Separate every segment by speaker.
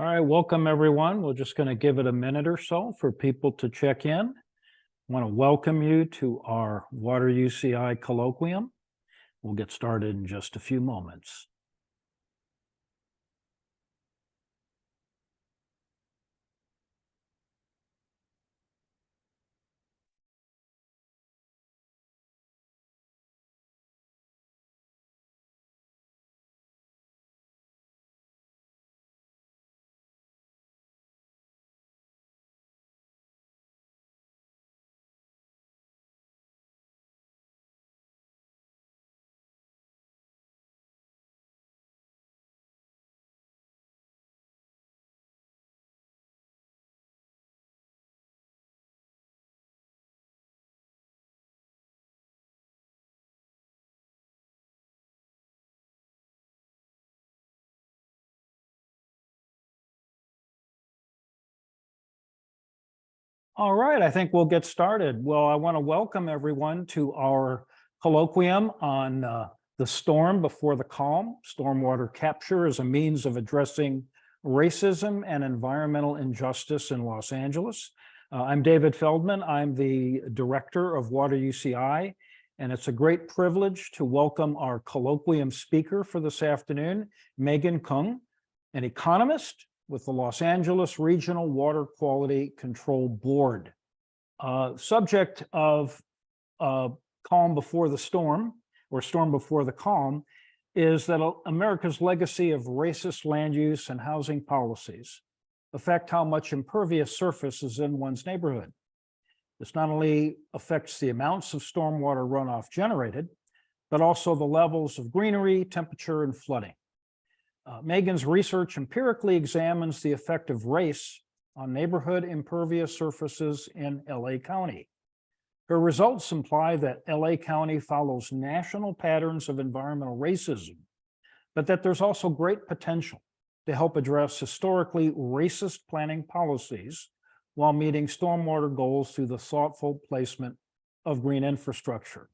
Speaker 1: All right, welcome everyone. We're just going to give it a minute or so for people to check in. I want to welcome you to our Water UCI colloquium. We'll get started in just a few moments. All right, I think we'll get started. Well, I want to welcome everyone to our colloquium on the storm before the calm. Stormwater capture as a means of addressing racism and environmental injustice in Los Angeles. I'm David Feldman. I'm the director of Water UCI, and it's a great privilege to welcome our colloquium speaker for this afternoon, Megan Kung, an economist with the Los Angeles Regional Water Quality Control Board. Subject of calm before the storm, or storm before the calm, is that America's legacy of racist land use and housing policies affect how much impervious surface is in one's neighborhood. This not only affects the amounts of stormwater runoff generated, but also the levels of greenery, temperature, and flooding. Megan's research empirically examines the effect of race on neighborhood impervious surfaces in LA County. Her results imply that LA County follows national patterns of environmental racism, but that there's also great potential to help address historically racist planning policies while meeting stormwater goals through the thoughtful placement of green infrastructure.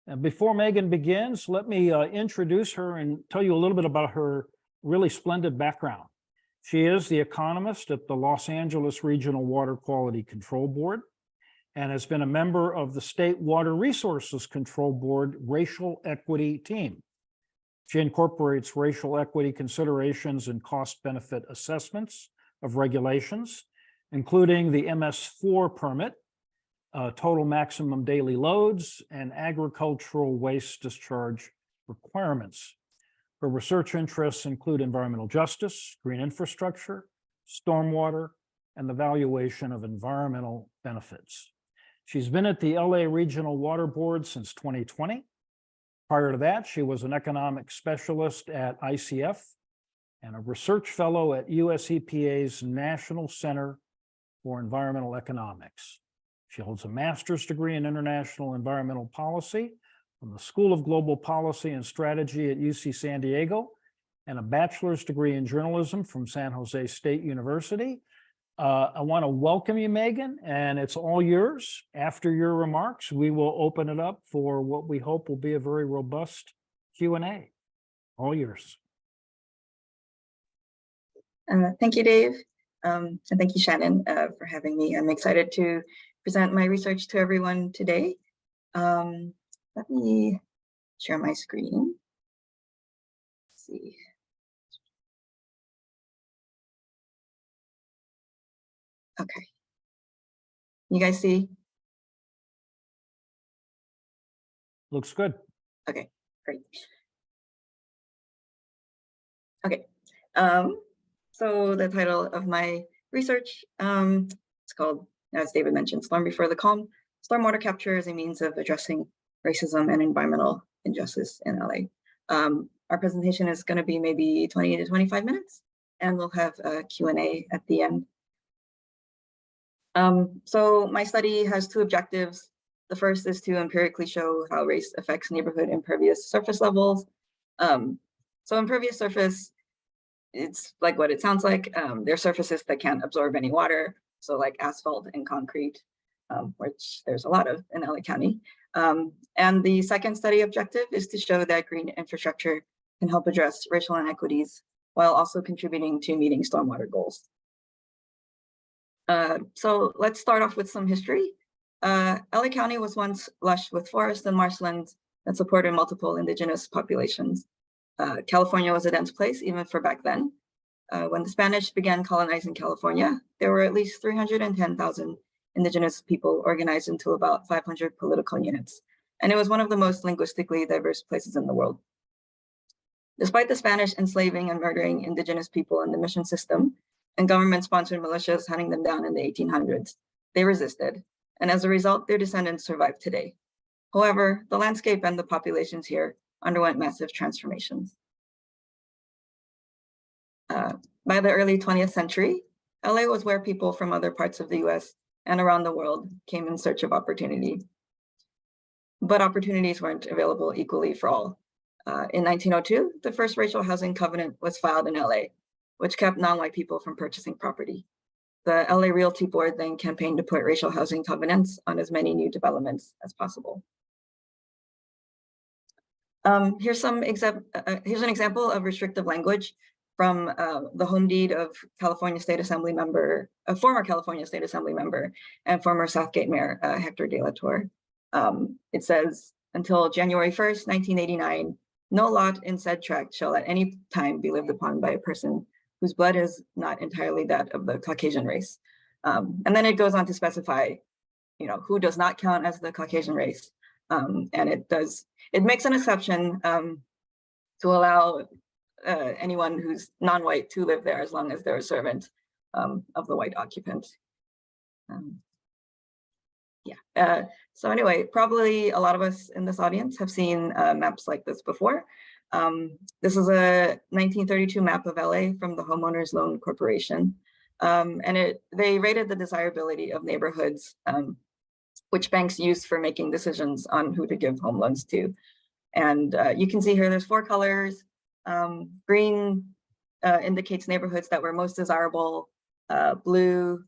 Speaker 1: And before Megan begins, let me introduce her and tell you a little bit about her really splendid background. She is the economist at the Los Angeles Regional Water Quality Control Board and has been a member of the State Water Resources Control Board Racial Equity Team. She incorporates racial equity considerations and cost-benefit assessments of regulations, including the MS4 permit, total maximum daily loads, and agricultural waste discharge requirements. Her research interests include environmental justice, green infrastructure, stormwater, and the valuation of environmental benefits. She's been at the LA Regional Water Board since 2020. Prior to that, she was an economic specialist at ICF and a research fellow at US EPA's National Center for Environmental Economics. She holds a master's degree in international environmental policy from the School of Global Policy and Strategy at UC San Diego, and a bachelor's degree in journalism from San Jose State University. I want to welcome you, Megan, and it's all yours. After your remarks, we will open it up for what we hope will be a very robust Q&A. All yours.
Speaker 2: Thank you, Dave, and thank you, Shannon, for having me. I'm excited to present my research to everyone today. Let me share my screen. Let's see. Okay. You guys see?
Speaker 1: Looks good.
Speaker 2: Okay, great. Okay. So the title of my research, it's called, as David mentioned, Storm Before the Calm. Stormwater capture as a means of addressing racism and environmental injustice in LA. Our presentation is going to be maybe 20 to 25 minutes, and we'll have a Q&A at the end. So my study has two objectives. The first is to empirically show how race affects neighborhood impervious surface levels. So impervious surface, it's like what it sounds like. They're surfaces that can't absorb any water, so like asphalt and concrete, which there's a lot of in LA County. And the second study objective is to show that green infrastructure can help address racial inequities while also contributing to meeting stormwater goals. So let's start off with some history. LA County was once lush with forests and marshlands that supported multiple indigenous populations. California was a dense place even for back then. When the Spanish began colonizing California, there were at least 310,000 indigenous people organized into about 500 political units, and it was one of the most linguistically diverse places in the world. Despite the Spanish enslaving and murdering indigenous people in the mission system and government-sponsored militias hunting them down in the 1800s, they resisted, and as a result, their descendants survive today. However, the landscape and the populations here underwent massive transformations. By the early 20th century, LA was where people from other parts of the US and around the world came in search of opportunity. But opportunities weren't available equally for all. In 1902, the first racial housing covenant was filed in LA, which kept non-white people from purchasing property. The LA Realty Board then campaigned to put racial housing covenants on as many new developments as possible. Here's an example of restrictive language from the home deed of California State Assembly member, a former California State Assembly member and former Southgate Mayor, Hector De La Torre. It says, until January 1st, 1989, no lot in said tract shall at any time be lived upon by a person whose blood is not entirely that of the Caucasian race. And then it goes on to specify, who does not count as the Caucasian race. And it makes an exception to allow anyone who's non-white to live there as long as they're a servant of the white occupant. So anyway, probably a lot of us in this audience have seen maps like this before. This is a 1932 map of LA from the Homeowners Loan Corporation. And they rated the desirability of neighborhoods, which banks used for making decisions on who to give home loans to. And you can see here, there's 4 colors. Green indicates neighborhoods that were most desirable. Blue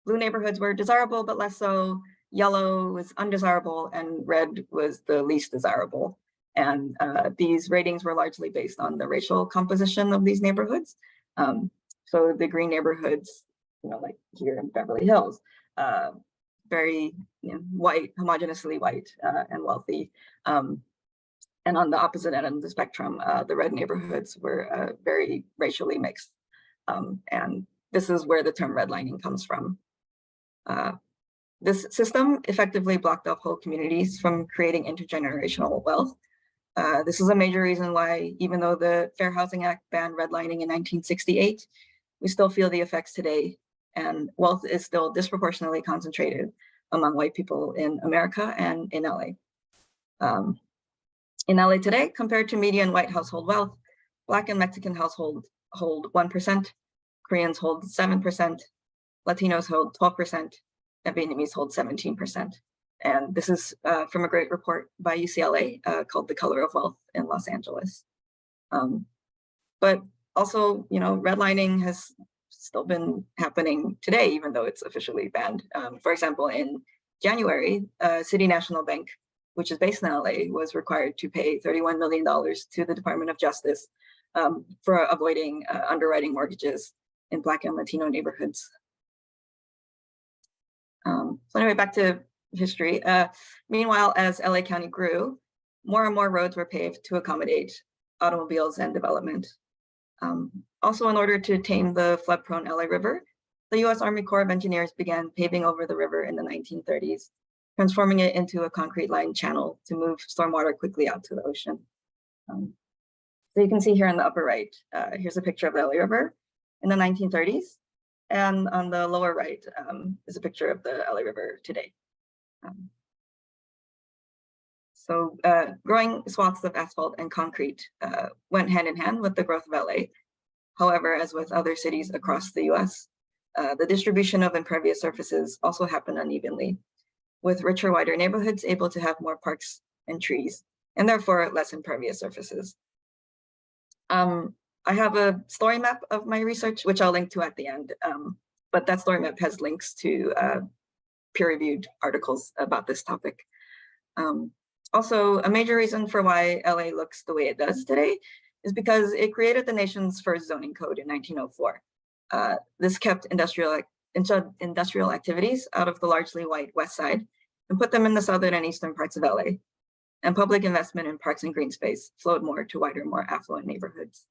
Speaker 2: neighborhoods were desirable, but less so. Yellow was undesirable, and red was the least desirable. And these ratings were largely based on the racial composition of these neighborhoods. So the green neighborhoods, like here in Beverly Hills, very white, homogeneously white and wealthy. And on the opposite end of the spectrum, the red neighborhoods were very racially mixed. And this is where the term redlining comes from. This system effectively blocked off whole communities from creating intergenerational wealth. This is a major reason why, even though the Fair Housing Act banned redlining in 1968, we still feel the effects today, and wealth is still disproportionately concentrated among white people in America and in LA. In LA today, compared to median white household wealth, Black and Mexican households hold 1%, Koreans hold 7%, Latinos hold 12%, and Vietnamese hold 17%. And this is from a great report by UCLA called The Color of Wealth in Los Angeles. But also, redlining has still been happening today, even though it's officially banned. For example, in January, City National Bank, which is based in LA, was required to pay $31 million to the Department of Justice for avoiding underwriting mortgages in Black and Latino neighborhoods. So anyway, back to history. Meanwhile, as LA County grew, more and more roads were paved to accommodate automobiles and development. Also, in order to tame the flood-prone LA River, the U.S. Army Corps of Engineers began paving over the river in the 1930s, transforming it into a concrete-lined channel to move stormwater quickly out to the ocean. So you can see here in the upper right, here's a picture of the LA River in the 1930s. And on the lower right is a picture of the LA River today. So growing swaths of asphalt and concrete went hand in hand with the growth of LA. However, as with other cities across the US, the distribution of impervious surfaces also happened unevenly, with richer, wider neighborhoods able to have more parks and trees, and therefore less impervious surfaces. I have a story map of my research, which I'll link to at the end, but that story map has links to peer-reviewed articles about this topic. Also, a major reason for why LA looks the way it does today is because it created the nation's first zoning code in 1904. This kept industrial activities out of the largely white west side and put them in the southern and eastern parts of LA. And public investment in parks and green space flowed more to wider, more affluent neighborhoods.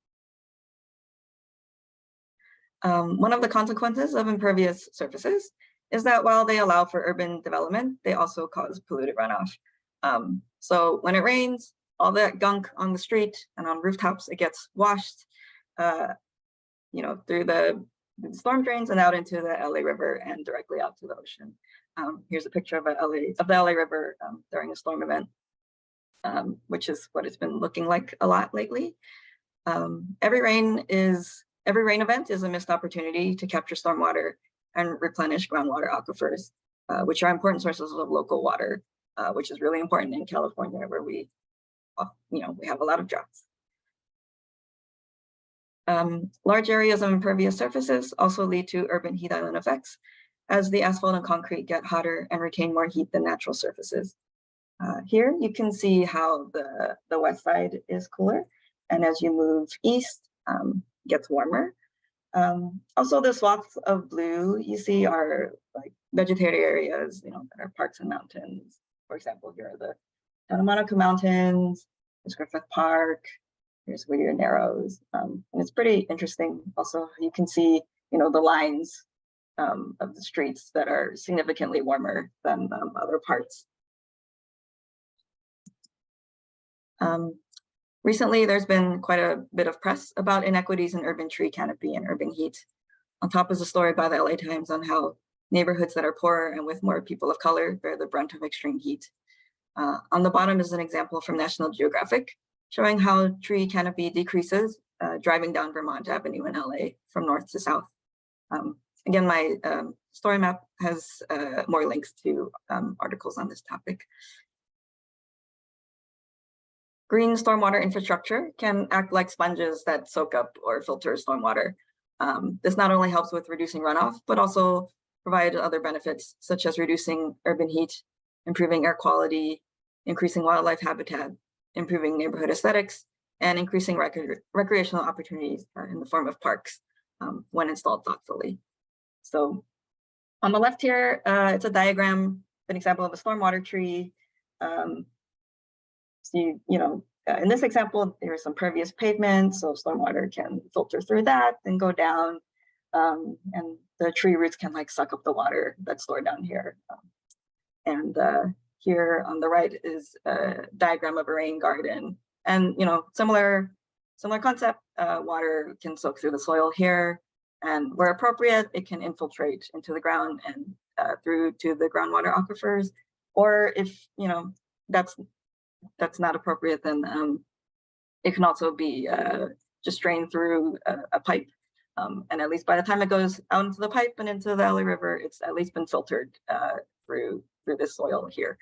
Speaker 2: One of the consequences of impervious surfaces is that while they allow for urban development, they also cause polluted runoff. So when it rains, all that gunk on the street and on rooftops, it gets washed, through the storm drains and out into the LA River and directly out to the ocean. Here's a picture of the LA River during a storm event, which is what it's been looking like a lot lately. Every rain event is a missed opportunity to capture stormwater and replenish groundwater aquifers, which are important sources of local water, which is really important in California, where we have a lot of droughts. Large areas of impervious surfaces also lead to urban heat island effects, as the asphalt and concrete get hotter and retain more heat than natural surfaces. Here you can see how the west side is cooler, and as you move east, gets warmer. Also, the swaths of blue you see are like vegetated areas, that are parks and mountains. For example, here are the Santa Monica Mountains, there's Griffith Park, here's Whittier Narrows, and it's pretty interesting. Also, you can see, the lines of the streets that are significantly warmer than other parts. Recently, there's been quite a bit of press about inequities in urban tree canopy and urban heat. On top is a story by the LA Times on how neighborhoods that are poorer and with more people of color bear the brunt of extreme heat. On the bottom is an example from National Geographic showing how tree canopy decreases driving down Vermont Avenue in LA from north to south. Again, my story map has more links to articles on this topic. Green stormwater infrastructure can act like sponges that soak up or filter stormwater. This not only helps with reducing runoff, but also provide other benefits, such as reducing urban heat, improving air quality, increasing wildlife habitat, improving neighborhood aesthetics, and increasing recreational opportunities in the form of parks when installed thoughtfully. So on the left here, it's a diagram, an example of a stormwater tree. In this example, there's some pervious pavement, so stormwater can filter through that and go down, and the tree roots can suck up the water that's stored down here. Here on the right is a diagram of a rain garden, and similar concept. Water can soak through the soil here, and where appropriate, it can infiltrate into the ground and through to the groundwater aquifers. Or if that's not appropriate, then it can also be just drained through a pipe. And at least by the time it goes out into the pipe and into the LA River, it's at least been filtered through this soil here.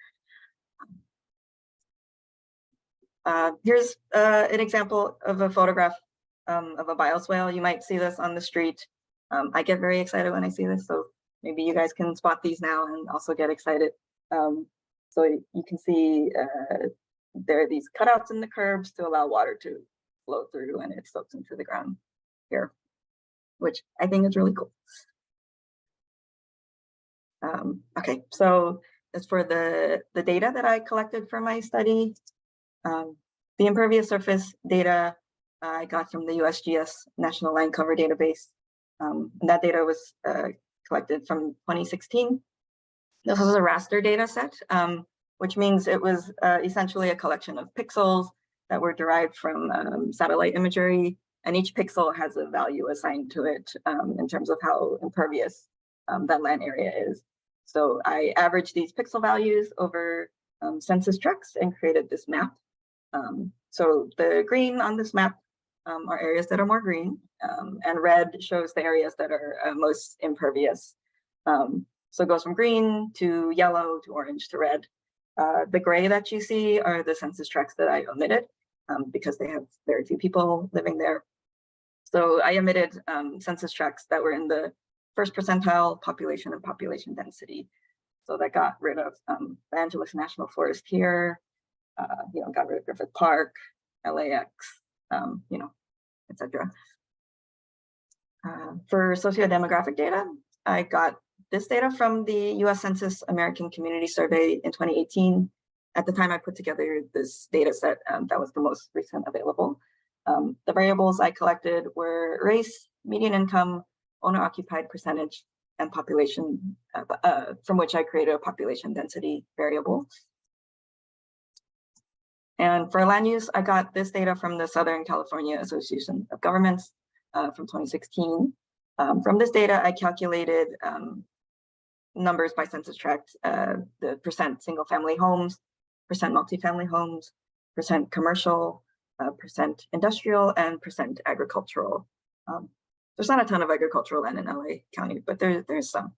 Speaker 2: Here's an example of a photograph of a bioswale. You might see this on the street. I get very excited when I see this, so maybe you guys can spot these now and also get excited. So you can see there are these cutouts in the curbs to allow water to flow through, and it soaks into the ground here, which I think is really cool. Okay, so as for the data that I collected for my study, the impervious surface data I got from the USGS National Land Cover Database. And that data was collected from 2016. This was a raster data set, which means it was essentially a collection of pixels that were derived from satellite imagery, and each pixel has a value assigned to it in terms of how impervious that land area is. So I averaged these pixel values over census tracts and created this map. So the green on this map are areas that are more green, and red shows the areas that are most impervious. So it goes from green to yellow to orange to red. The gray that you see are the census tracts that I omitted because they have very few people living there. So I omitted census tracts that were in the first percentile population and population density. So that got rid of the Angeles National Forest here, got rid of Griffith Park, LAX, you know, etc. For sociodemographic data, I got this data from the US Census American Community Survey in 2018. At the time I put together this data set, that was the most recent available. The variables I collected were race, median income, owner-occupied percentage, and population, from which I created a population density variable. And for land use, I got this data from the Southern California Association of Governments from 2016. From this data, I calculated numbers by census tract, the percent single family homes, percent multifamily homes, percent commercial, percent industrial, and percent agricultural. There's not a ton of agricultural land in LA County, but there's some.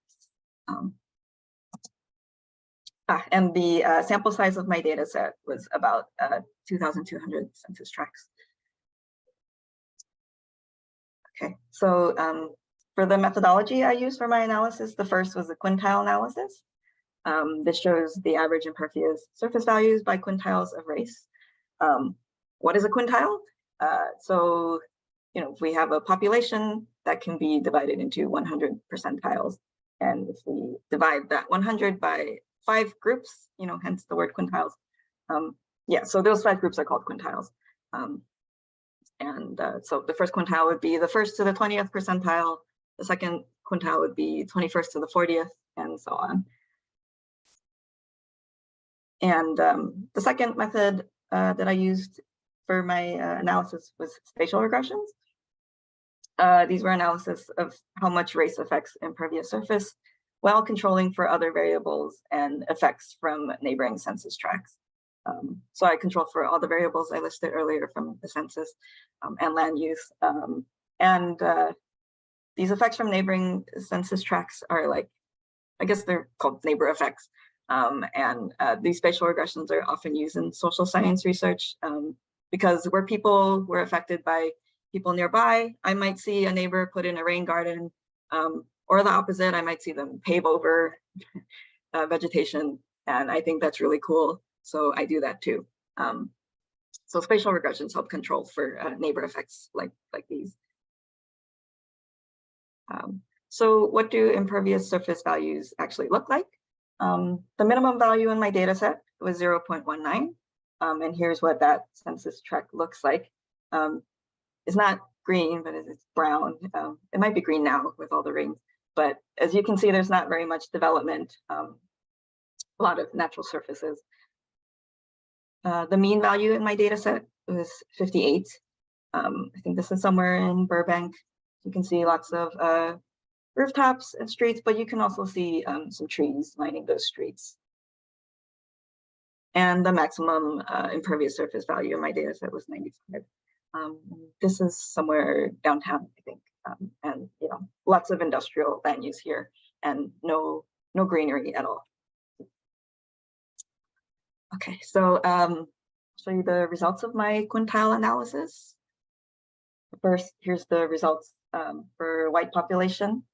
Speaker 2: And the sample size of my data set was about 2,200 census tracts. Okay, so for the methodology I used for my analysis, the first was a quintile analysis. This shows the average impervious surface values by quintiles of race. What is a quintile? So, you know, if we have a population that can be divided into 100 percentiles, and if we divide that 100 by 5 groups, you know, hence the word quintiles. Yeah, so those 5 groups are called quintiles. So the first quintile would be the 1st to the 20th percentile. The second quintile would be 21st to the 40th, and so on. And the second method that I used for my analysis was spatial regressions. These were analysis of how much race affects impervious surface while controlling for other variables and effects from neighboring census tracts. So I control for all the variables I listed earlier from the census and land use. These effects from neighboring census tracts are like, I guess they're called neighbor effects. These spatial regressions are often used in social science research because where people were affected by people nearby, I might see a neighbor put in a rain garden, or the opposite, I might see them pave over vegetation, and I think that's really cool. So I do that too. So spatial regressions help control for neighbor effects like these. So what do impervious surface values actually look like? The minimum value in my data set was 0.19. And here's what that census tract looks like. It's not green, but it's brown. It might be green now with all the rain. But as you can see, there's not very much development, a lot of natural surfaces. The mean value in my data set was 58. I think this is somewhere in Burbank. You can see lots of rooftops and streets, but you can also see some trees lining those streets. And the maximum impervious surface value in my data set was 95. This is somewhere downtown, I think, and you know, lots of industrial land use here, and no greenery at all. Okay, so I'll show you the results of my quintile analysis. First, here's the results for white population.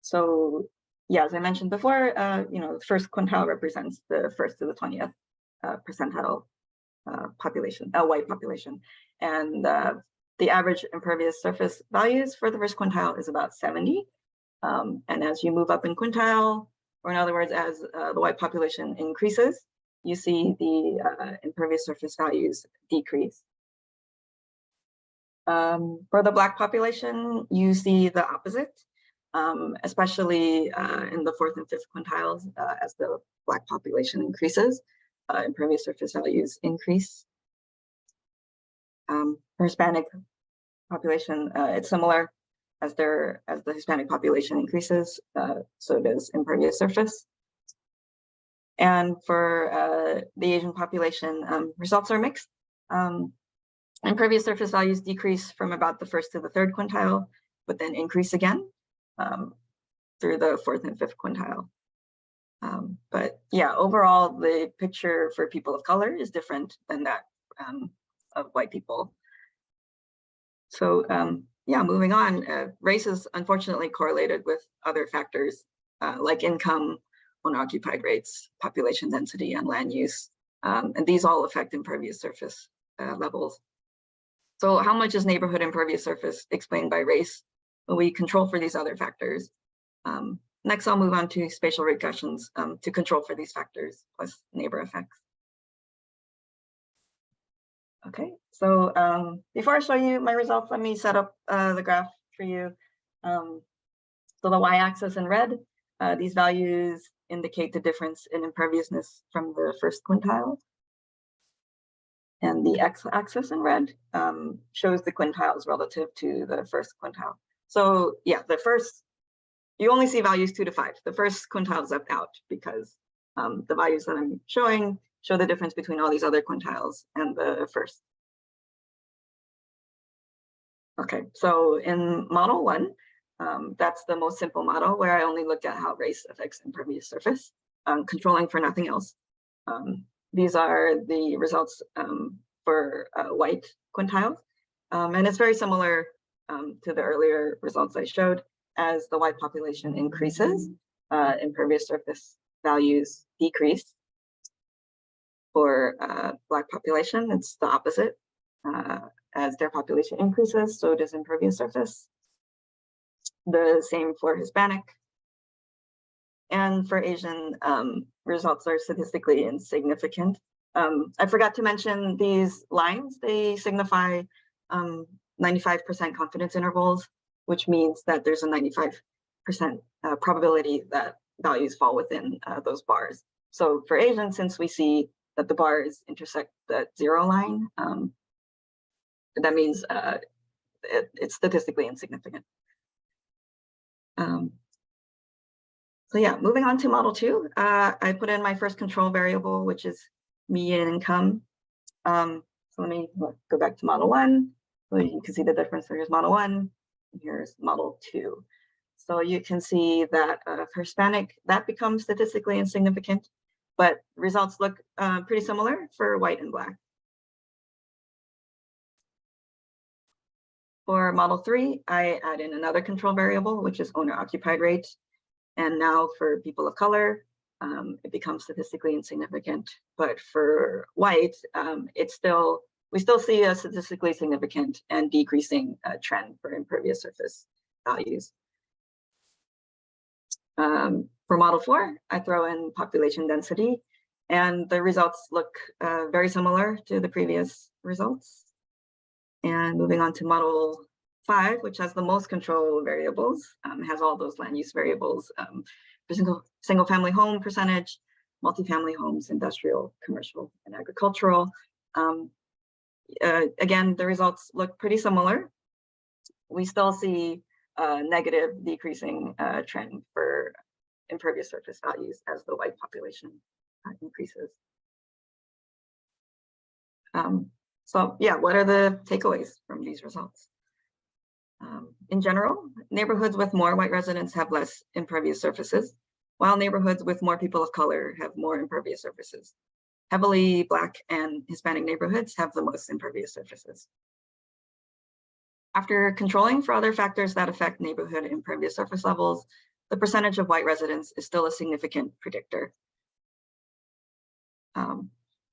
Speaker 2: So yeah, as I mentioned before, you know, the first quintile represents the 1st to the 20th percentile population, white population, and the average impervious surface values for the first quintile is about 70. And as you move up in quintile, or in other words, as the white population increases, you see the impervious surface values decrease. For the Black population, you see the opposite, especially in the 4th and 5th quintiles. As the Black population increases, impervious surface values increase. For Hispanic population, it's similar. As the Hispanic population increases, so does impervious surface. And for the Asian population, results are mixed. Impervious surface values decrease from about the 1st to the 3rd quintile, but then increase again through the 4th and 5th quintile. But yeah, overall, the picture for people of color is different than that of white people. So yeah, moving on, race is unfortunately correlated with other factors like income, owner-occupied rates, population density, and land use. And these all affect impervious surface levels. So how much is neighborhood impervious surface explained by race? Well, we control for these other factors. Next, I'll move on to spatial regressions to control for these factors plus neighbor effects. Okay, so before I show you my results, let me set up the graph for you. So the y-axis in red, these values indicate the difference in imperviousness from the first quintile. And the x-axis in red shows the quintiles relative to the first quintile. So yeah, you only see values 2 to 5. The first quintile is left out because the values that I'm showing show the difference between all these other quintiles and the first. Okay, so in model 1, that's the most simple model where I only look at how race affects impervious surface, controlling for nothing else. These are the results for white quintiles, and it's very similar to the earlier results I showed. As the white population increases, impervious surface values decrease. For Black population, it's the opposite. As their population increases, so does impervious surface. The same for Hispanic. And for Asian, results are statistically insignificant. I forgot to mention these lines. They signify 95% confidence intervals, which means that there's a 95% probability that values fall within those bars. So for Asian, since we see that the bars intersect the 0 line, that means it's statistically insignificant. So yeah, moving on to model 2, I put in my first control variable, which is median income. So let me go back to model 1. So you can see the difference. Here's model 1, and here's model 2. So you can see that for Hispanic, that becomes statistically insignificant, but results look pretty similar for white and Black. For model 3, I add in another control variable, which is owner-occupied rate. And now for people of color, it becomes statistically insignificant. But for white, we still see a statistically significant and decreasing trend for impervious surface values. For model 4, I throw in population density, and the results look very similar to the previous results. And moving on to model 5, which has the most control variables, has all those land use variables, single family home percentage, multifamily homes, industrial, commercial, and agricultural. Again, the results look pretty similar. We still see a negative decreasing trend for impervious surface values as the white population increases. So yeah, what are the takeaways from these results? In general, neighborhoods with more white residents have less impervious surfaces, while neighborhoods with more people of color have more impervious surfaces. Heavily Black and Hispanic neighborhoods have the most impervious surfaces. After controlling for other factors that affect neighborhood impervious surface levels, the percentage of white residents is still a significant predictor.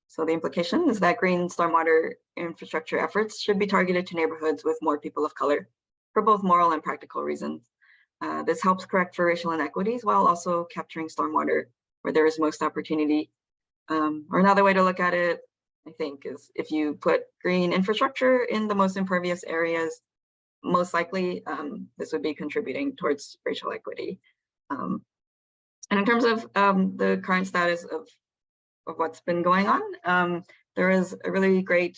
Speaker 2: So the implication is that green stormwater infrastructure efforts should be targeted to neighborhoods with more people of color for both moral and practical reasons. This helps correct for racial inequities while also capturing stormwater where there is most opportunity. Or another way to look at it, I think, is if you put green infrastructure in the most impervious areas, most likely this would be contributing towards racial equity. And in terms of the current status of what's been going on, there is a really great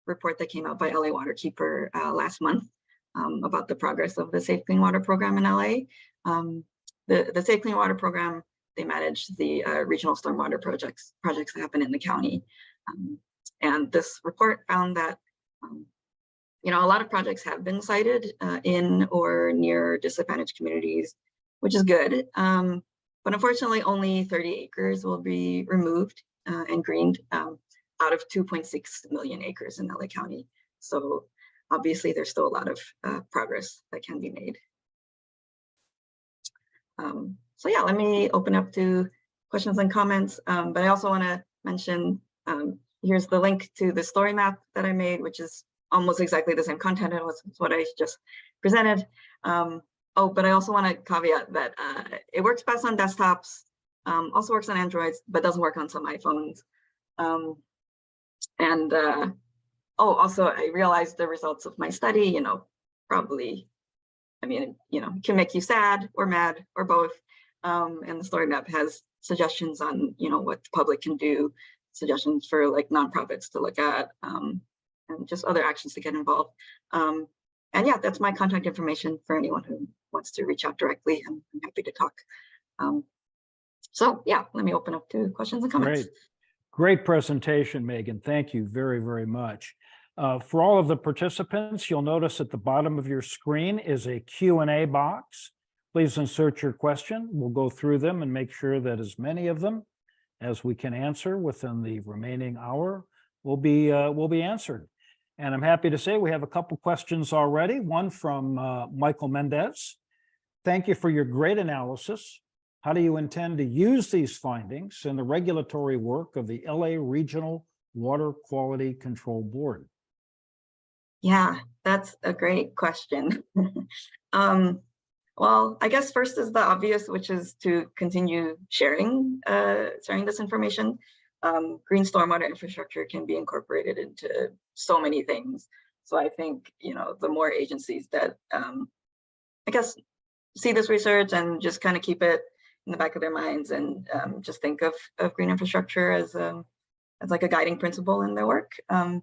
Speaker 2: report that came out by LA Waterkeeper last month about the progress of the Safe Clean Water Program in LA. The Safe Clean Water Program, they manage the regional stormwater projects that happen in the county. And this report found that a lot of projects have been cited in or near disadvantaged communities, which is good. But unfortunately, only 30 acres will be removed and greened out of 2.6 million acres in LA County. So obviously, there's still a lot of progress that can be made. So yeah, let me open up to questions and comments. But I also want to mention, here's the link to the story map that I made, which is almost exactly the same content as what I just presented. Oh, but I also want to caveat that it works best on desktops, also works on Androids, but doesn't work on some iPhones. Oh, also I realized the results of my study, probably, I mean, it can make you sad or mad or both. And the story map has suggestions on, what the public can do, suggestions for like nonprofits to look at, and just other actions to get involved. And yeah, that's my contact information for anyone who wants to reach out directly. I'm happy to talk. So yeah, let me open up to questions and comments.
Speaker 1: Great presentation, Megan. Thank you very, very much. For all of the participants, you'll notice at the bottom of your screen is a Q&A box. Please insert your question. We'll go through them and make sure that as many of them as we can answer within the remaining hour will be answered. And I'm happy to say we have a couple questions already. One from Michael Mendez. Thank you for your great analysis. How do you intend to use these findings in the regulatory work of the LA Regional Water Quality Control Board?
Speaker 2: Yeah, that's a great question. Well, I guess first is the obvious, which is to continue sharing this information. Green stormwater infrastructure can be incorporated into so many things. So I think, the more agencies that I guess see this research and just kind of keep it in the back of their minds and just think of green infrastructure as like a guiding principle in their work. I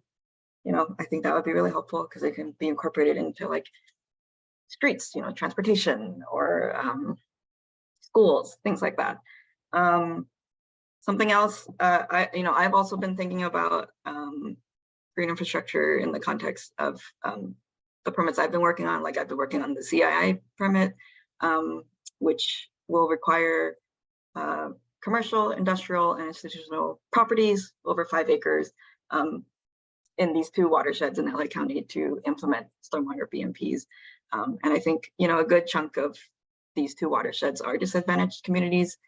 Speaker 2: think that would be really helpful because it can be incorporated into like streets, transportation or schools, things like that. Something else, I've also been thinking about green infrastructure in the context of the permits I've been working on. Like I've been working on the CII permit, which will require commercial, industrial, and institutional properties over 5 acres in these 2 watersheds in LA County to implement stormwater BMPs. And I think, a good chunk of these 2 watersheds are disadvantaged communities,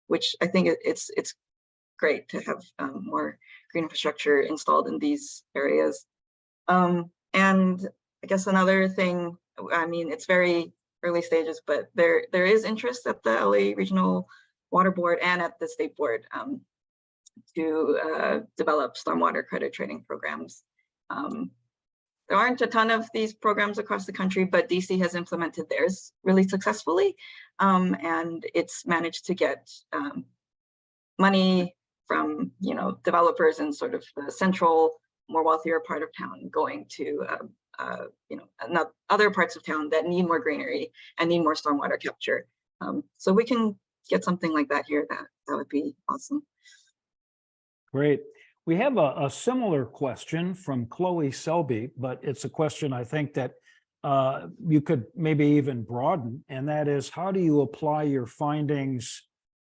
Speaker 2: which I think it's great to have more green infrastructure installed in these areas. And I guess another thing, it's very early stages, but there is interest at the LA Regional Water Board and at the State Board to develop stormwater credit trading programs. There aren't a ton of these programs across the country, but DC has implemented theirs really successfully, and it's managed to get money from developers in sort of the central, more wealthier part of town going to other parts of town that need more greenery and need more stormwater capture. So we can get something like that here. That would be awesome.
Speaker 1: Great. We have a similar question from Chloe Selby, but it's a question I think that you could maybe even broaden, and that is, how do you apply your findings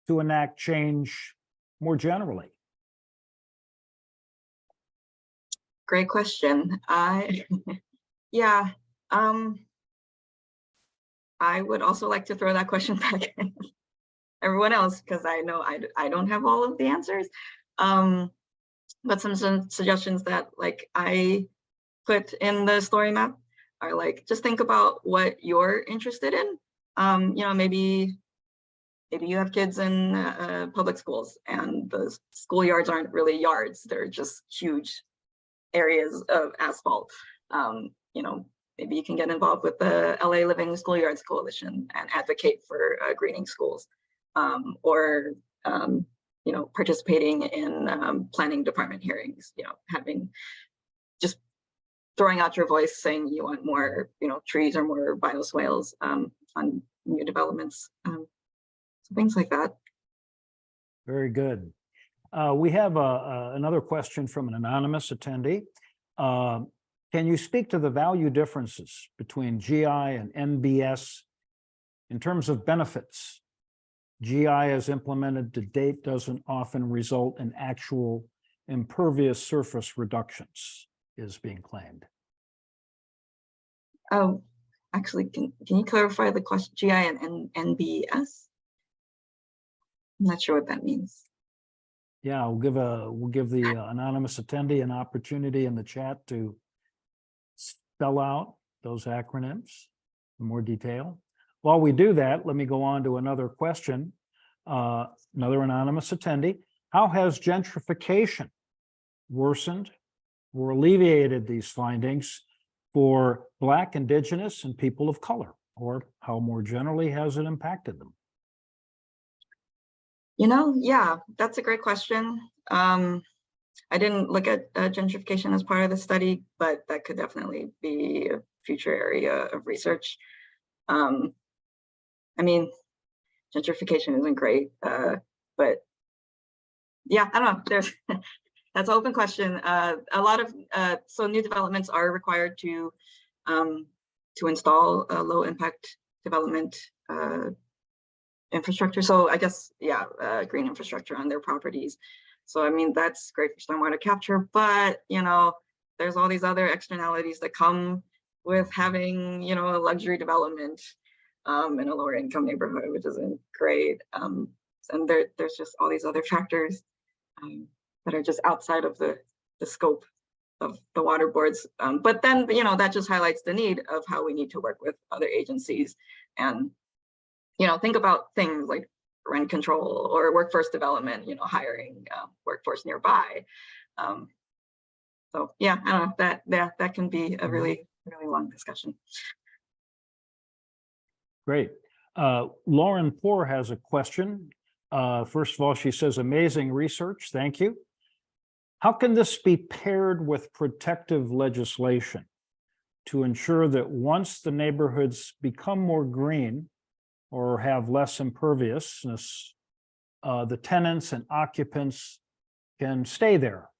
Speaker 1: to enact change more generally?
Speaker 2: Great question. I would also like to throw that question back at everyone else, because I know I don't have all of the answers. But some suggestions that like I put in the story map are like, just think about what you're interested in. Maybe you have kids in public schools and the schoolyards aren't really yards. They're just huge areas of asphalt. Maybe you can get involved with the LA Living Schoolyards Coalition and advocate for greening schools, or participating in planning department hearings, just throwing out your voice saying you want more, trees or more bioswales on new developments, so things like that.
Speaker 1: Very good. We have another question from an anonymous attendee. Can you speak to the value differences between GI and NBS in terms of benefits? GI as implemented to date doesn't often result in actual impervious surface reductions, is being claimed.
Speaker 2: Oh, actually, can you clarify the question? GI and NBS? I'm not sure what that means.
Speaker 1: Yeah, we'll give the anonymous attendee an opportunity in the chat to spell out those acronyms in more detail. While we do that, let me go on to another question. Another anonymous attendee. How has gentrification worsened or alleviated these findings for Black, Indigenous, and people of color? Or how more generally has it impacted them?
Speaker 2: Yeah, that's a great question. I didn't look at gentrification as part of the study, but that could definitely be a future area of research. I mean, gentrification isn't great, but yeah, I don't know. There's that's an open question. A lot of so new developments are required to install low impact development infrastructure. So I guess, yeah, green infrastructure on their properties. So I mean, that's great for stormwater capture, but there's all these other externalities that come with having a luxury development in a lower income neighborhood, which isn't great. And there's just all these other factors that are just outside of the scope of the water boards. But then, that just highlights the need of how we need to work with other agencies and, think about things like rent control or workforce development, hiring workforce nearby. So yeah, I don't know, that can be a really, really long discussion.
Speaker 1: Great. Lauren Poor has a question. First of all, she says, amazing research. Thank you. How can this be paired with protective legislation to ensure that once the neighborhoods become more green or have less imperviousness, the tenants and occupants can stay there,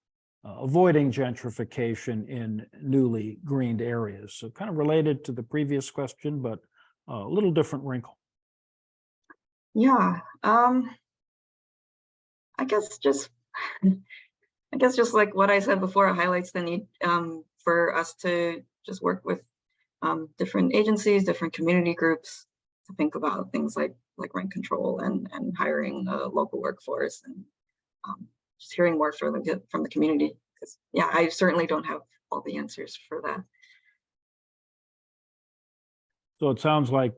Speaker 1: avoiding gentrification in newly greened areas? So kind of related to the previous question, but a little different wrinkle.
Speaker 2: Yeah, I guess just like what I said before, it highlights the need for us to just work with different agencies, different community groups to think about things like rent control and hiring a local workforce, and just hearing more from the community. Because yeah, I certainly don't have all the answers for that.
Speaker 1: So it sounds like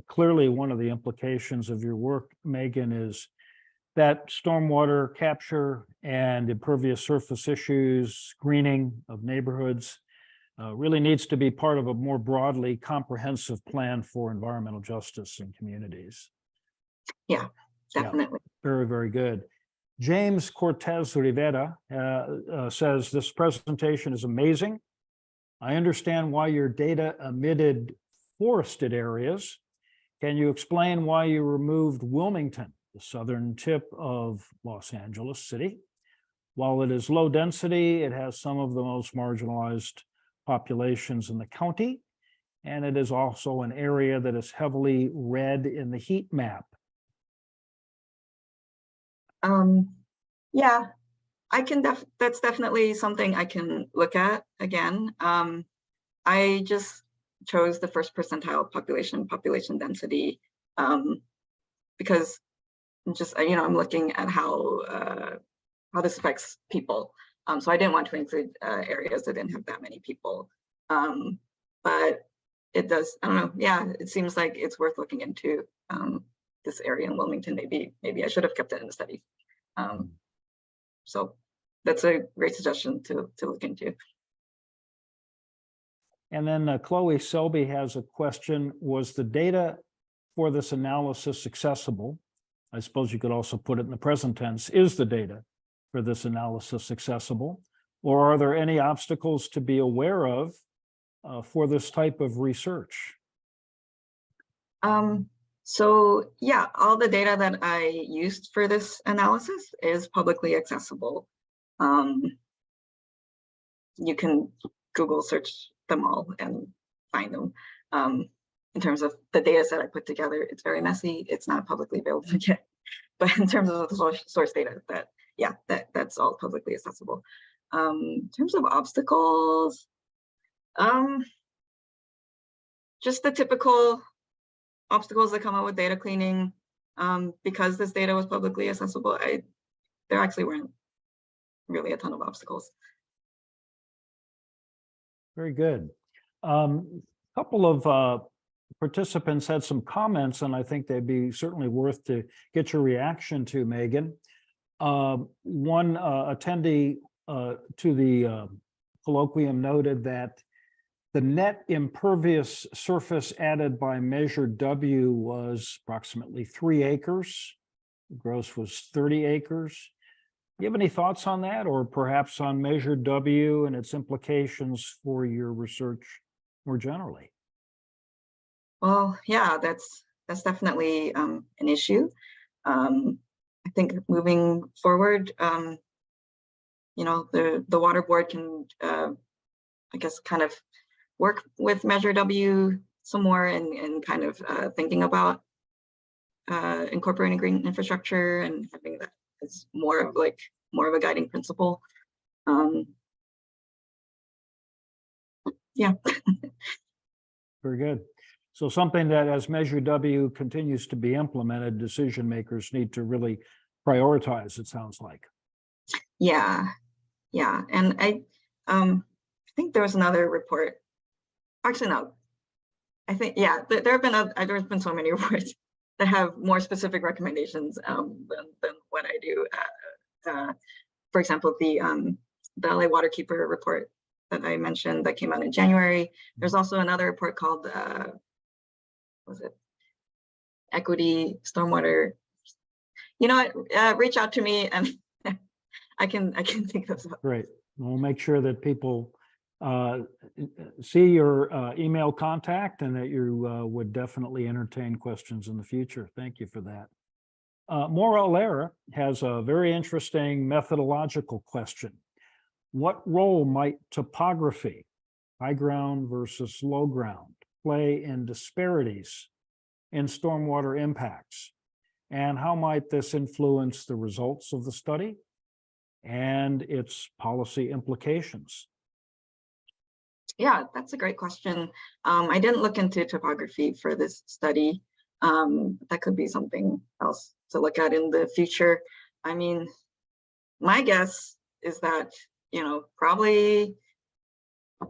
Speaker 1: clearly one of the implications of your work, Megan, is that stormwater capture and impervious surface issues, greening of neighborhoods, really needs to be part of a more broadly comprehensive plan for environmental justice in communities.
Speaker 2: Yeah, definitely.
Speaker 1: Yeah, very, very good. James Cortez Rivera says, this presentation is amazing. I understand why your data omitted forested areas. Can you explain why you removed Wilmington, the southern tip of Los Angeles City? While it is low density, it has some of the most marginalized populations in the county, and it is also an area that is heavily red in the heat map.
Speaker 2: Yeah, I can that's definitely something I can look at again. I just chose the first percentile population density because I'm looking at how this affects people. So I didn't want to include areas that didn't have that many people. But it does, I don't know, yeah, it seems like it's worth looking into this area in Wilmington. Maybe I should have kept it in the study. So that's a great suggestion to look into.
Speaker 1: And then Chloe Selby has a question. Was the data for this analysis accessible? I suppose you could also put it in the present tense. Is the data for this analysis accessible? Or are there any obstacles to be aware of for this type of research?
Speaker 2: So yeah, all the data that I used for this analysis is publicly accessible. You can Google search them all and find them. In terms of the data set I put together, it's very messy. It's not publicly available yet. But in terms of the source data, that's all publicly accessible. In terms of obstacles, just the typical obstacles that come up with data cleaning. Because this data was publicly accessible, there actually weren't really a ton of obstacles.
Speaker 1: Very good. A couple of participants had some comments, and I think they'd be certainly worth to get your reaction to, Megan. One attendee to the colloquium noted that the net impervious surface added by measure W was approximately 3 acres. The gross was 30 acres. Do you have any thoughts on that, or perhaps on measure W and its implications for your research more generally?
Speaker 2: Well, yeah, that's definitely an issue. I think moving forward, you know, the water board can, I guess, kind of work with measure W some more and kind of thinking about incorporating green infrastructure and having that as more of a guiding principle. Yeah.
Speaker 1: Very good. So something that as measure W continues to be implemented, decision makers need to really prioritize, it sounds like.
Speaker 2: Yeah. Yeah. And I think there was another report. Actually, no. I think, yeah, there's been so many reports that have more specific recommendations than what I do. For example, the LA Waterkeeper report that I mentioned that came out in January. There's also another report called, was it Equity Stormwater? You know what? Reach out to me and I can think those up.
Speaker 1: Great. We'll make sure that people see your email contact and that you would definitely entertain questions in the future. Thank you for that. Maura Alera has a very interesting methodological question. What role might topography, high ground versus low ground, play in disparities in stormwater impacts? And how might this influence the results of the study and its policy implications?
Speaker 2: Yeah, that's a great question. I didn't look into topography for this study. That could be something else to look at in the future. I mean, my guess is that, you know, probably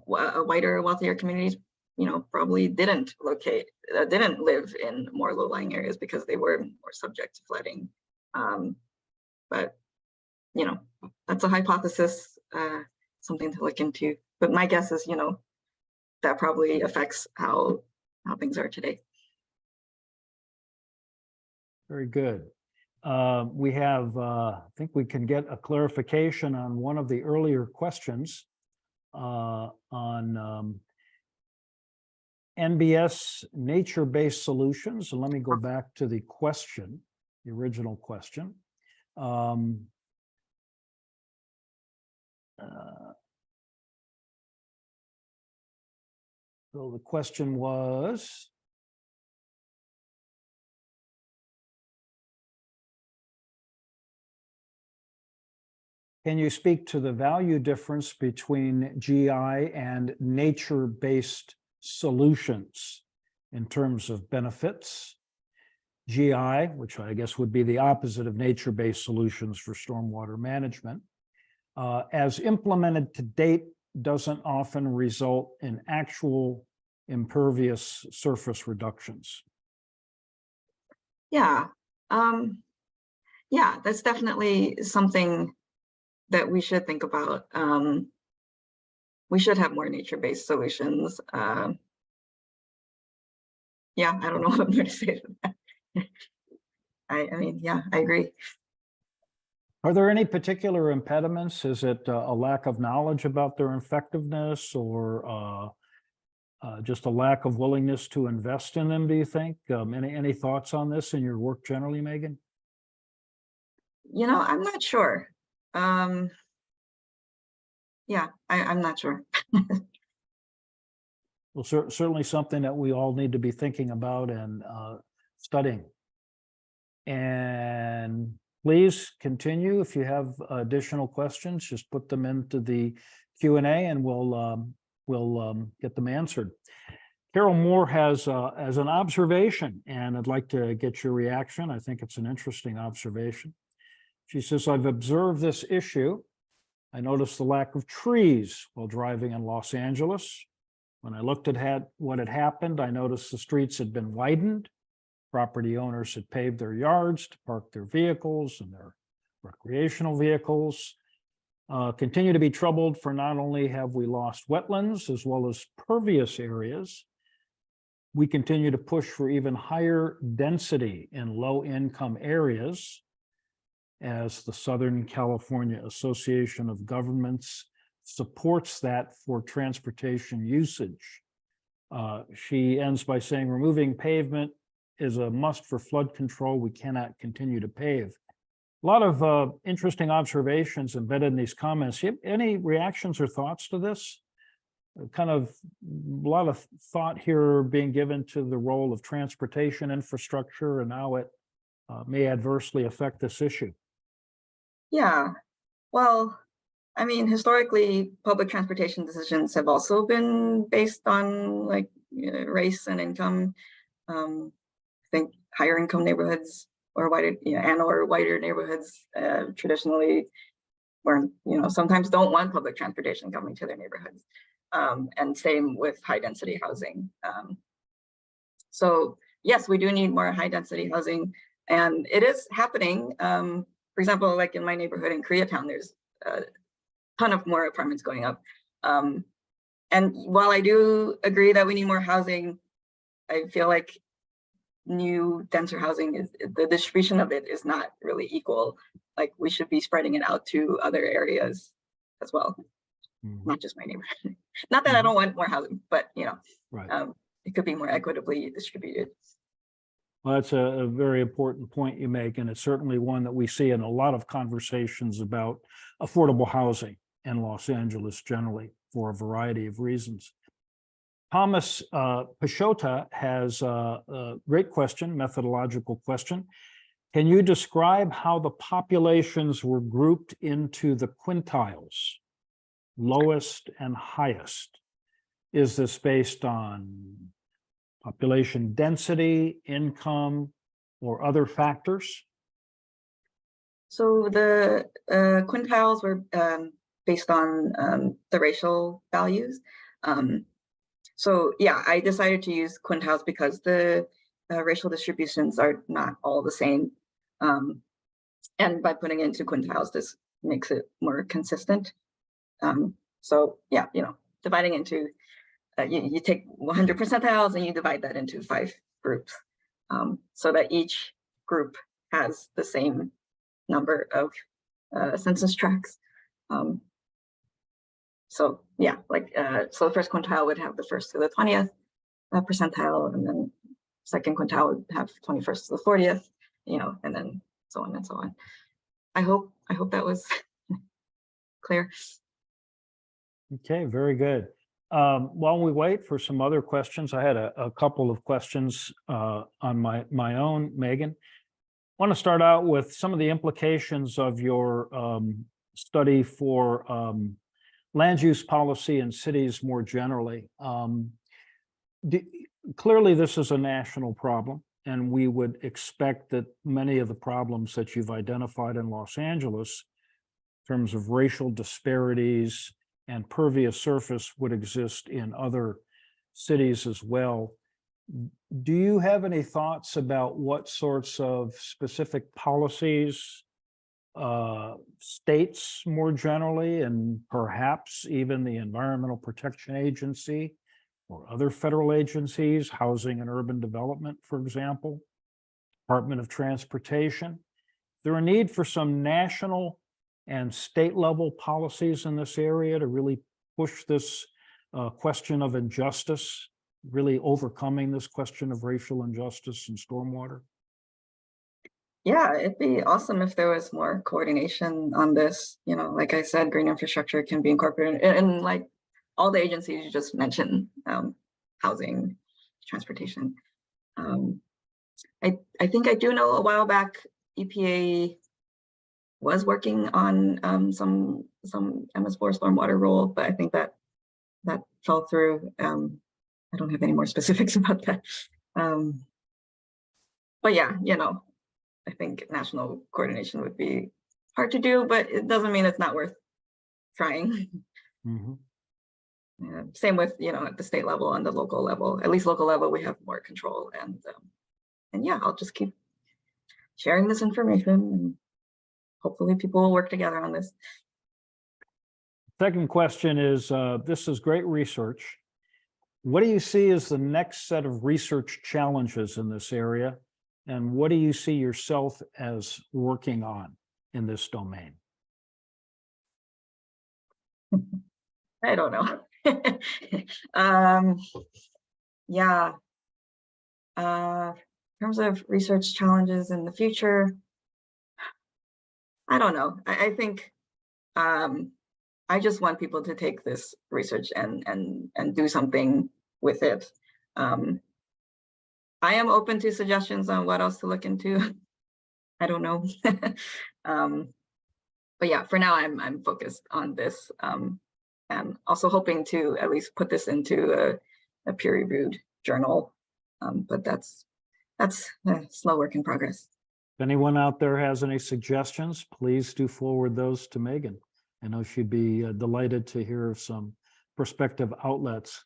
Speaker 2: whiter, wealthier communities, you know, probably didn't live in more low-lying areas because they were more subject to flooding. But, you know, that's a hypothesis, something to look into. But my guess is, you know, that probably affects how things are today.
Speaker 1: Very good. We have, I think we can get a clarification on one of the earlier questions on NBS nature-based solutions. And let me go back to the question, the original question. So the question was, can you speak to the value difference between GI and nature-based solutions in terms of benefits? GI, which I guess would be the opposite of nature-based solutions for stormwater management, as implemented to date, doesn't often result in actual impervious surface reductions.
Speaker 2: Yeah, yeah, that's definitely something that we should think about. We should have more nature-based solutions. Yeah, I don't know what more to say to that. I mean, yeah, I agree.
Speaker 1: Are there any particular impediments? Is it a lack of knowledge about their effectiveness, or just a lack of willingness to invest in them, do you think? Any thoughts on this in your work generally, Megan?
Speaker 2: You know, I'm not sure. Yeah, I'm not sure.
Speaker 1: Well, certainly something that we all need to be thinking about and studying. And please continue. If you have additional questions, just put them into the Q&A and we'll get them answered. Carol Moore has an observation, and I'd like to get your reaction. I think it's an interesting observation. She says, I've observed this issue. I noticed the lack of trees while driving in Los Angeles. When I looked at what had happened, I noticed the streets had been widened. Property owners had paved their yards to park their vehicles and their recreational vehicles. Continue to be troubled for not only have we lost wetlands as well as pervious areas, we continue to push for even higher density in low-income areas, as the Southern California Association of Governments supports that for transportation usage. She ends by saying, removing pavement is a must for flood control. We cannot continue to pave. A lot of interesting observations embedded in these comments. Any reactions or thoughts to this? Kind of a lot of thought here being given to the role of transportation infrastructure and how it may adversely affect this issue.
Speaker 2: Yeah, well, I mean, historically, public transportation decisions have also been based on like race and income. I think higher income neighborhoods or wider, or whiter neighborhoods traditionally were, sometimes don't want public transportation coming to their neighborhoods. And same with high density housing. So yes, we do need more high density housing, and it is happening. For example, like in my neighborhood in Koreatown, there's a ton of more apartments going up. And while I do agree that we need more housing, I feel like new denser housing is, the distribution of it is not really equal. Like we should be spreading it out to other areas as well, not just my neighborhood. Not that I don't want more housing, but
Speaker 1: Right.
Speaker 2: It could be more equitably distributed.
Speaker 1: Well, that's a very important point you make, and it's certainly one that we see in a lot of conversations about affordable housing in Los Angeles generally for a variety of reasons. Thomas Pashota has a great question, methodological question. Can you describe how the populations were grouped into the quintiles, lowest and highest? Is this based on population density, income, or other factors?
Speaker 2: So the quintiles were based on the racial values. So yeah, I decided to use quintiles because the racial distributions are not all the same. And by putting it into quintiles, this makes it more consistent. So yeah, dividing into, you take 100 percentiles and you divide that into 5 groups, so that each group has the same number of census tracts. So yeah, like, so the first quintile would have the 1st to the 20th percentile, and then second quintile would have 21st to the 40th, and then so on and so on. I hope that was clear.
Speaker 1: Okay, very good. While we wait for some other questions, I had a couple of questions on my own, Megan. I want to start out with some of the implications of your study for land use policy in cities more generally. Clearly, this is a national problem, and we would expect that many of the problems that you've identified in Los Angeles, in terms of racial disparities and pervious surface, would exist in other cities as well. Do you have any thoughts about what sorts of specific policies states more generally, and perhaps even the Environmental Protection Agency or other federal agencies, Housing and Urban Development, for example, Department of Transportation? Is there a need for some national and state level policies in this area to really push this question of injustice, really overcoming this question of racial injustice and stormwater?
Speaker 2: Yeah, it'd be awesome if there was more coordination on this. Like I said, green infrastructure can be incorporated in like all the agencies you just mentioned, housing, transportation. I think I do know a while back, EPA was working on some MS4 stormwater rule, but I think that fell through. I don't have any more specifics about that. But yeah, I think national coordination would be hard to do, but it doesn't mean it's not worth trying.
Speaker 1: Mhm.
Speaker 2: Same with, at the state level and the local level. At least local level, we have more control. And yeah, I'll just keep sharing this information, and hopefully people will work together on this.
Speaker 1: Second question is, this is great research. What do you see as the next set of research challenges in this area? And what do you see yourself as working on in this domain?
Speaker 2: I don't know. Yeah. In terms of research challenges in the future, I don't know. I think I just want people to take this research and do something with it. I am open to suggestions on what else to look into. I don't know. But yeah, for now I'm focused on this, and also hoping to at least put this into a peer-reviewed journal. But that's a slow work in progress.
Speaker 1: If anyone out there has any suggestions, please do forward those to Megan. I know she'd be delighted to hear of some prospective outlets.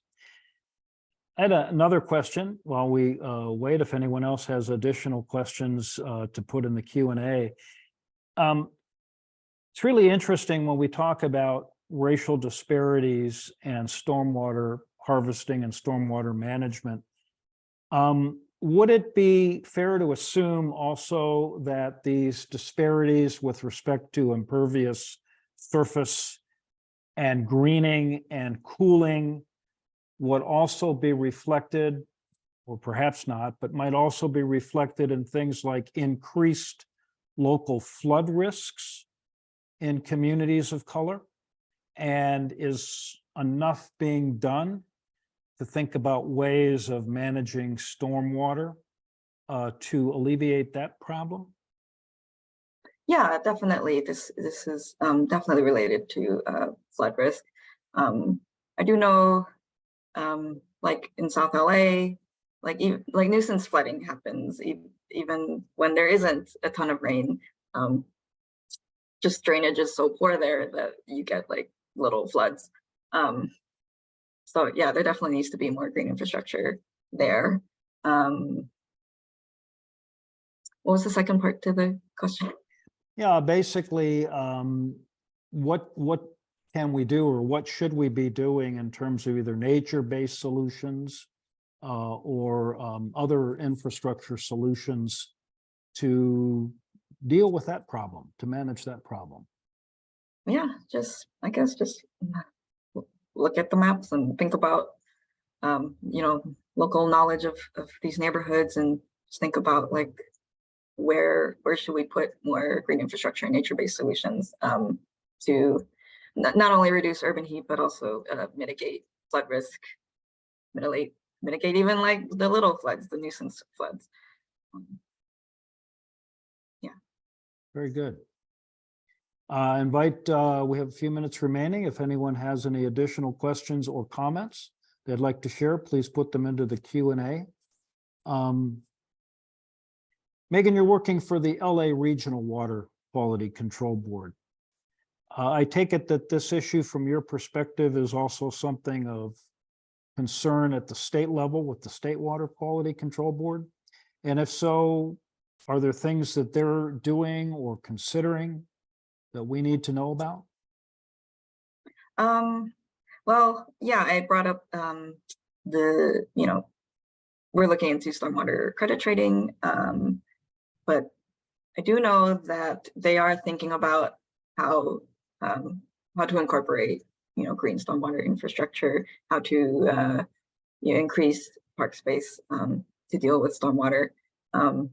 Speaker 1: I had another question while we wait, if anyone else has additional questions to put in the Q&A. It's really interesting when we talk about racial disparities and stormwater harvesting and stormwater management. Would it be fair to assume also that these disparities with respect to impervious surface and greening and cooling would also be reflected, or perhaps not, but might also be reflected in things like increased local flood risks in communities of color? And is enough being done to think about ways of managing stormwater to alleviate that problem?
Speaker 2: Yeah, definitely. This is definitely related to flood risk. I do know, like in South LA, like nuisance flooding happens even when there isn't a ton of rain. Just drainage is so poor there that you get like little floods. So yeah, there definitely needs to be more green infrastructure there. What was the second part to the question?
Speaker 1: Yeah, basically, what can we do, or what should we be doing in terms of either nature-based solutions or other infrastructure solutions to deal with that problem, to manage that problem?
Speaker 2: Yeah, I guess just look at the maps and think about local knowledge of these neighborhoods, and just think about like where should we put more green infrastructure and nature-based solutions to not only reduce urban heat, but also mitigate flood risk, mitigate even like the little floods, the nuisance floods. Yeah.
Speaker 1: Very good. We have a few minutes remaining. If anyone has any additional questions or comments they'd like to share, please put them into the Q&A. Megan, you're working for the LA Regional Water Quality Control Board. I take it that this issue from your perspective is also something of concern at the state level with the State Water Quality Control Board. And if so, are there things that they're doing or considering that we need to know about?
Speaker 2: Well, yeah, I brought up we're looking into stormwater credit trading, but I do know that they are thinking about how to incorporate green stormwater infrastructure, how to increase park space to deal with stormwater. I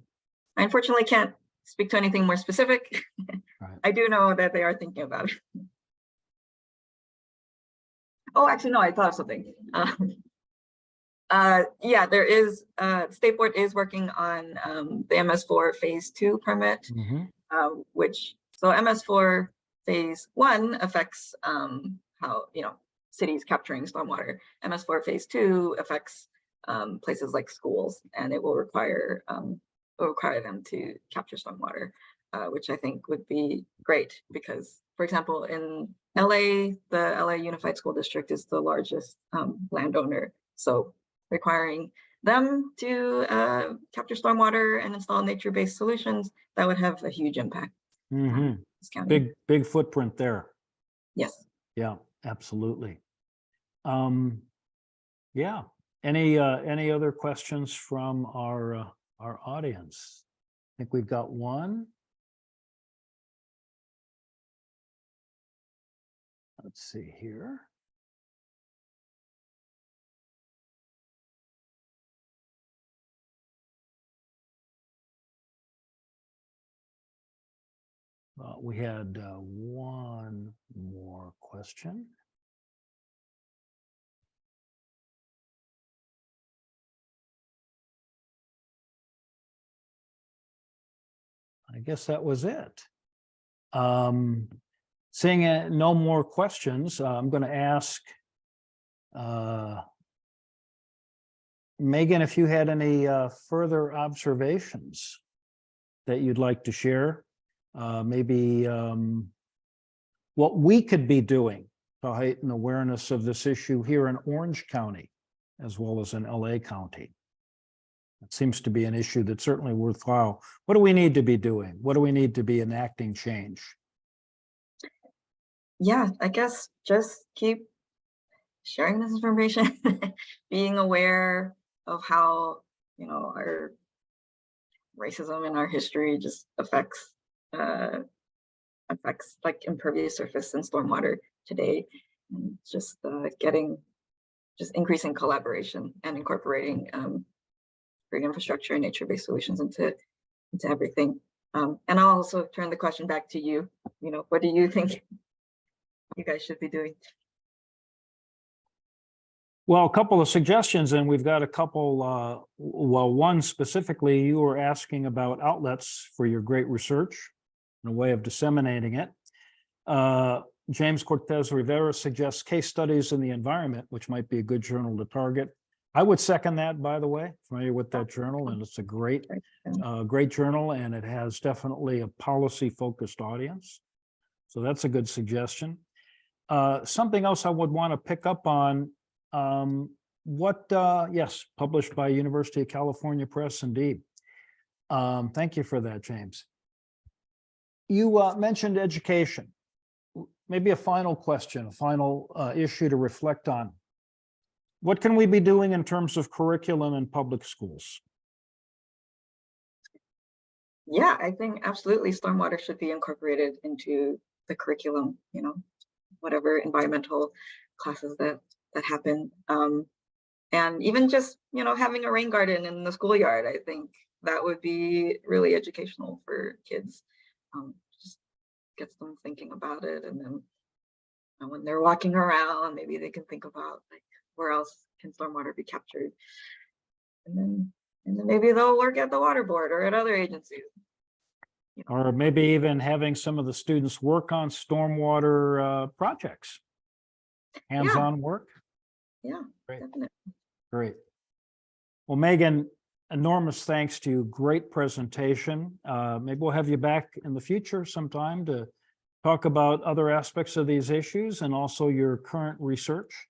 Speaker 2: unfortunately can't speak to anything more specific. Right. I do know that they are thinking about it. Oh, actually, no, I thought of something. Yeah, there is, State Board is working on the MS4 Phase 2 permit, so MS4 Phase 1 affects how, cities capturing stormwater. MS4 Phase 2 affects places like schools, and it will require them to capture stormwater. which I think would be great because, for example, in LA, the LA Unified School District is the largest landowner. So requiring them to capture stormwater and install nature-based solutions, that would have a huge impact. This county.
Speaker 1: Big footprint there.
Speaker 2: Yes.
Speaker 1: Yeah, absolutely. Yeah. Any other questions from our audience? I think we've got one. Let's see here. We had one more question. I guess that was it. Seeing no more questions, I'm going to ask Megan if you had any further observations that you'd like to share. Maybe what we could be doing to heighten awareness of this issue here in Orange County, as well as in LA County. It seems to be an issue that's certainly worthwhile. What do we need to be doing? What do we need to be enacting change?
Speaker 2: Yeah, I guess just keep sharing this information, being aware of how, our racism in our history just affects like impervious surface and stormwater today, and just increasing collaboration and incorporating green infrastructure and nature-based solutions into everything. And I'll also turn the question back to you. What do you think you guys should be doing?
Speaker 1: Well, a couple of suggestions, and we've got a couple, well, one specifically, you were asking about outlets for your great research and a way of disseminating it. James Cortez Rivera suggests case studies in the environment, which might be a good journal to target. I would second that, by the way, familiar with that journal, and it's a great journal, and it has definitely a policy-focused audience. So that's a good suggestion. Something else I would want to pick up on, yes, published by University of California Press, indeed. Thank you for that, James. You mentioned education. Maybe a final question, a final issue to reflect on. What can we be doing in terms of curriculum in public schools?
Speaker 2: Yeah, I think absolutely stormwater should be incorporated into the curriculum, whatever environmental classes that happen. And even just, having a rain garden in the schoolyard, I think that would be really educational for kids. Just gets them thinking about it. And then when they're walking around, maybe they can think about like, where else can stormwater be captured? And then maybe they'll work at the water board or at other agencies.
Speaker 1: Or maybe even having some of the students work on stormwater projects. Hands-on work.
Speaker 2: Yeah,
Speaker 1: great.
Speaker 2: Definitely.
Speaker 1: Great. Well, Megan, enormous thanks to you. Great presentation. Maybe we'll have you back in the future sometime to talk about other aspects of these issues and also your current research.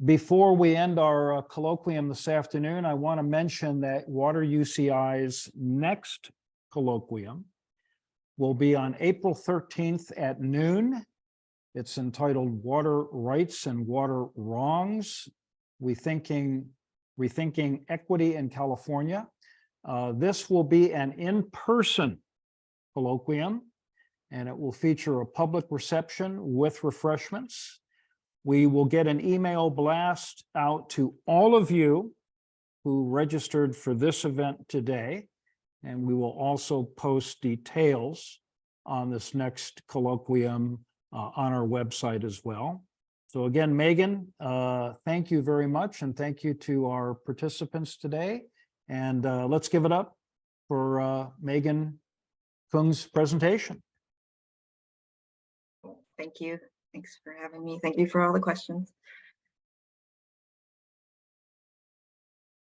Speaker 1: Before we end our colloquium this afternoon, I want to mention that Water UCI's next colloquium will be on April 13th at noon. It's entitled Water Rights and Water Wrongs, Rethinking Equity in California. This will be an in-person colloquium, and it will feature a public reception with refreshments. We will get an email blast out to all of you who registered for this event today, and we will also post details on this next colloquium on our website as well. So again, Megan, thank you very much, and thank you to our participants today. And let's give it up for Megan Kung's presentation.
Speaker 2: Thank you. Thanks for having me. Thank you for all the questions.